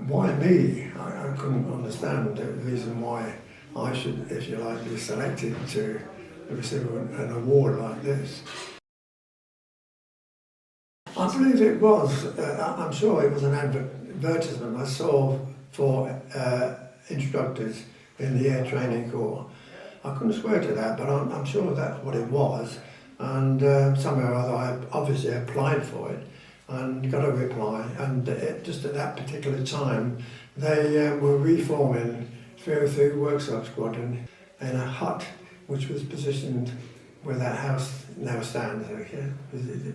why me? I couldn't understand the reason why I should, if you like, be selected to receive an award like this. I believe it was, I'm sure it was an advertisement I saw for instructors in the Air Training Corps. I couldn't swear to that, but I'm sure that's what it was. And somehow or other I obviously applied for it and got a reply. And just at that particular time, they were reforming 303 Workshop Squadron in a hut which was positioned where that house now stands. Okay?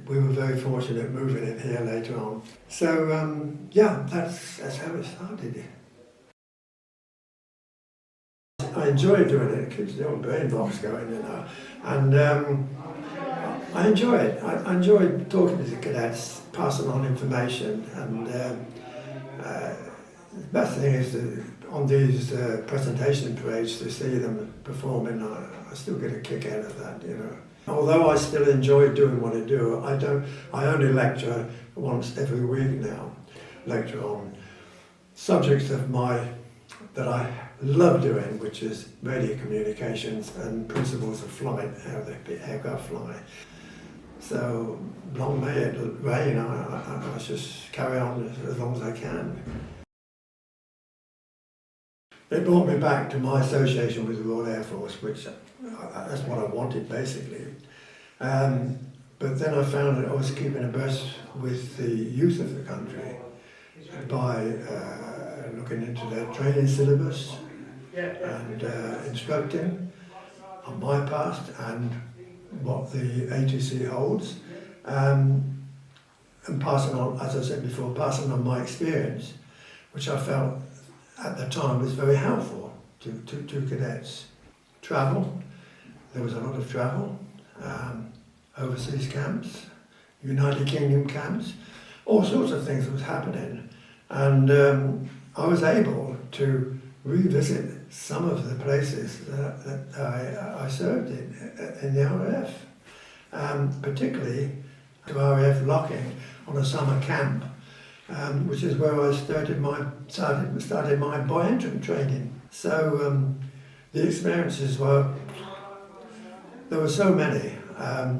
We were very fortunate moving it here later on. So yeah, that's how it started. I enjoy doing it. It keeps the old brain box going, you know. And I enjoy it. I enjoy talking to the cadets, passing on information. And the best thing is on these presentation parades to see them performing. I still get a kick out of that, you know. Although I still enjoy doing what I do, I only lecture once every week now. Lecture on subjects that I love doing, which is radio communications and principles of flight, how the aircraft fly. So long may it rain, I just carry on as long as I can. It brought me back to my association with the Royal Air Force, which that's what I wanted basically. But then I found that I was keeping abreast with the youth of the country by looking into their training syllabus and instructing on my past and what the ATC holds, and passing on, as I said before, passing on my experience, which I felt at the time was very helpful to cadets. Travel, there was a lot of travel, overseas camps, United Kingdom camps, all sorts of things was happening. And I was able to revisit some of the places that I served in the RAF, particularly to RAF Locking on a summer camp, which is where I started my boy entrant training. So the experiences were, there were so many. I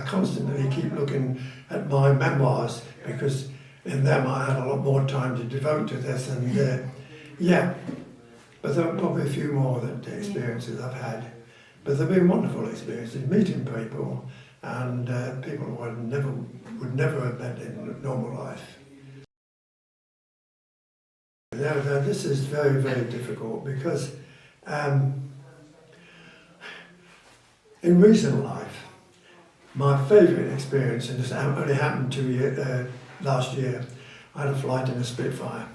constantly keep looking at my memoirs because in them I had a lot more time to devote to this, and yeah, but there are probably a few more experiences I've had. But they've been wonderful experiences, meeting people and people who I would never have met in normal life. Now, this is very, very difficult because in recent life, my favourite experience, and this only happened last year, I had a flight in a Spitfire.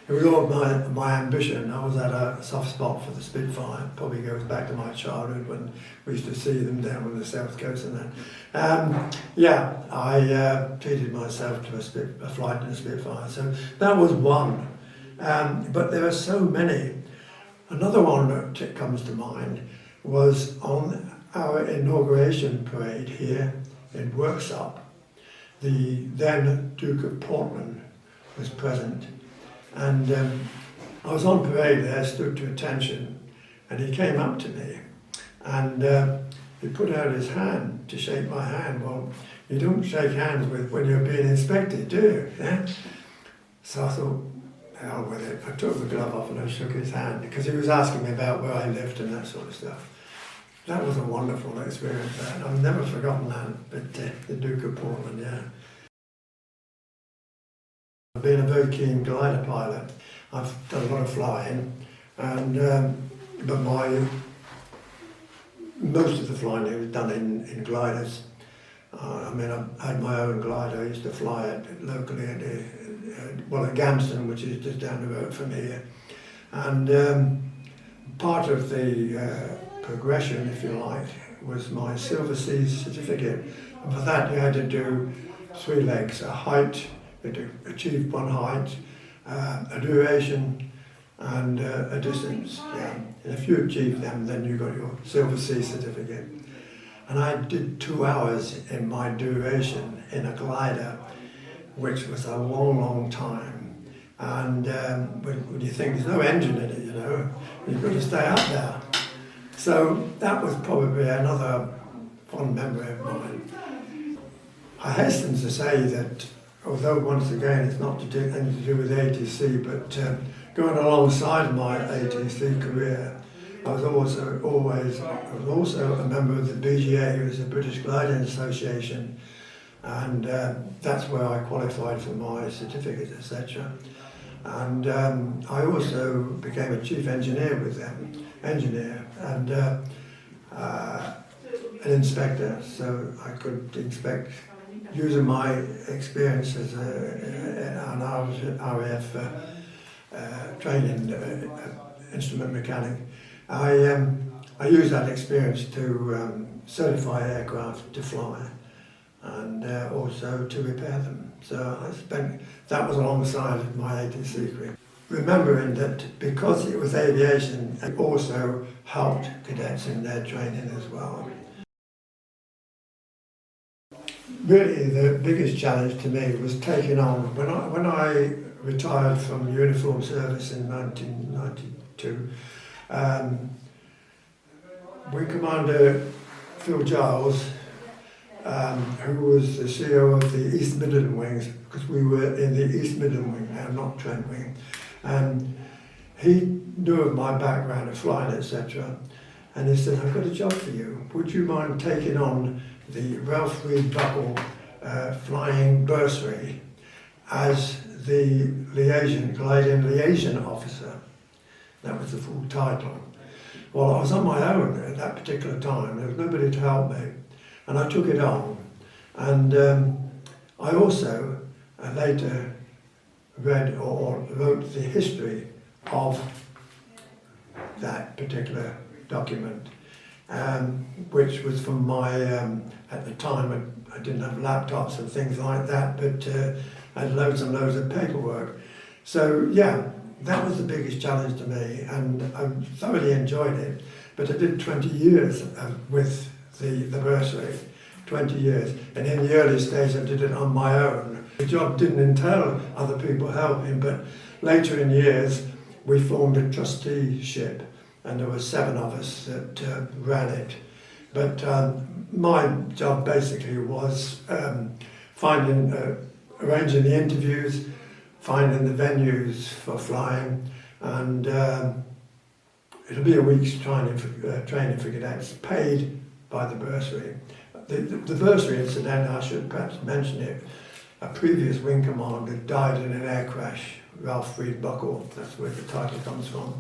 It was all my ambition. I was at a soft spot for the Spitfire. Probably goes back to my childhood when we used to see them down on the south coast and that. Yeah, I treated myself to a flight in a Spitfire. So that was one. But there are so many. Another one that comes to mind was on our inauguration parade here in Worksop. The then Duke of Portland was present, and I was on parade there, stood to attention, and he came up to me and he put out his hand to shake my hand. Well, you don't shake hands when you're being inspected, do you? Yeah? So I thought, hell with it. I took the glove off and I shook his hand because he was asking me about where I lived and that sort of stuff. That was a wonderful experience, and I've never forgotten that, but the Duke of Portland, yeah. I've been a very keen glider pilot. I've done a lot of flying, and but most of the flying was done in gliders. I mean, I had my own glider. I used to fly it locally at Gamston, which is just down the road from here. And part of the progression, if you like, was my Silver Sea certificate. And for that you had to do 3 legs, a height, you had to achieve one height, a duration and a distance. Yeah. And if you achieved them, then you got your Silver Sea certificate. And I did 2 hours in my duration in a glider, which was a long, long time. And when you think there's no engine in it, you know, you've got to stay up there. So that was probably another fond memory of mine. I hasten to say that, although once again it's not anything to do with ATC, but going alongside my ATC career, I was also a member of the BGA, which is the British Gliding Association, and that's where I qualified for my certificates, etc. And I also became a chief engineer with them, and an inspector, so I could inspect using my experience as an RAF training instrument mechanic. I used that experience to certify aircraft to fly and also to repair them. So that was alongside my ATC career. Remembering that because it was aviation, it also helped cadets in their training as well. Really, the biggest challenge to me was taking on, when I retired from uniform service in 1992, Wing Commander Phil Giles, who was the CEO of the East Midland Wings, because we were in the East Midland Wing now, not Trent Wing, and he knew of my background of flying, etc. And he said, I've got a job for you. Would you mind taking on the Ralph Reed Buckle flying bursary as the gliding liaison officer? That was the full title. Well, I was on my own at that particular time. There was nobody to help me. And I took it on. And I also later read or wrote the history of that particular document, which was from my, at the time I didn't have laptops and things like that, but I had loads and loads of paperwork. So yeah, that was the biggest challenge to me, and I thoroughly enjoyed it. But I did 20 years with the bursary, 20 years. And in the early stage I did it on my own. The job didn't entail other people helping, but later in years we formed a trusteeship, and there were 7 of us that ran it. But my job basically was arranging the interviews, finding the venues for flying, and it'll be a week's training for cadets, paid by the bursary. The bursary incident, I should perhaps mention it, a previous wing commander died in an air crash, Ralph Reed Buckle, that's where the title comes from,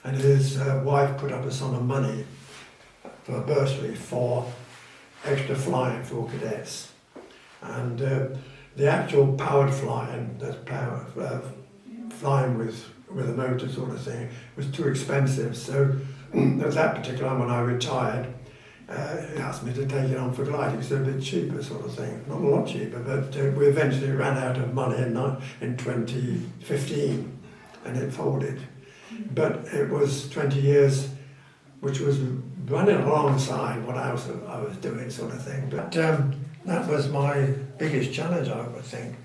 and his wife put up a sum of money for a bursary for extra flying for cadets. And the actual powered flying, that's flying with a motor sort of thing, was too expensive. So at that particular time when I retired, he asked me to take it on for gliding, so a bit cheaper sort of thing. Not a lot cheaper, but we eventually ran out of money in 2015 and it folded. But it was 20 years which was running alongside what else I was doing sort of thing. But that was my biggest challenge, I would think,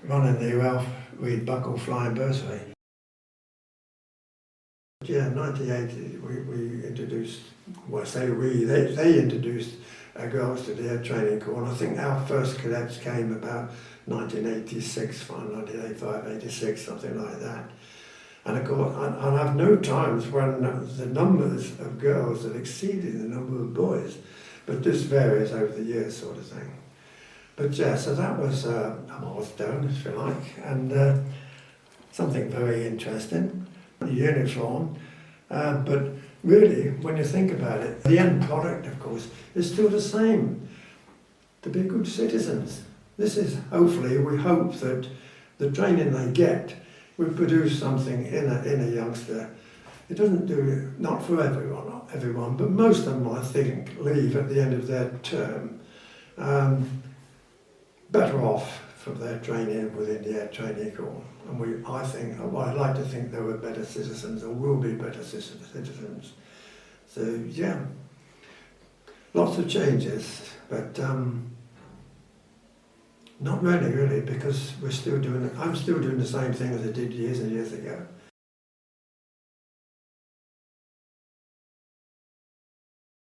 running the Ralph Reed Buckle flying bursary. Yeah, in '98 we introduced, well I say they introduced girls to the Air Training Corps, and I think our first cadets came about 1986, 1985, 86, something like that. And of course, and I've known times when the numbers of girls have exceeded the number of boys, but this varies over the years sort of thing. But yeah, so that was a milestone, if you like, and something very interesting. Uniform, but really, when you think about it, the end product, of course, is still the same. To be good citizens. This is, hopefully, we hope that the training they get will produce something in a youngster. It doesn't do, not for everyone, but most of them, I think, leave at the end of their term better off from their training within the Air Training Corps. And I'd like to think they were better citizens, or will be better citizens. So yeah, lots of changes, but Not really, because I'm still doing the same thing as I did years and years ago.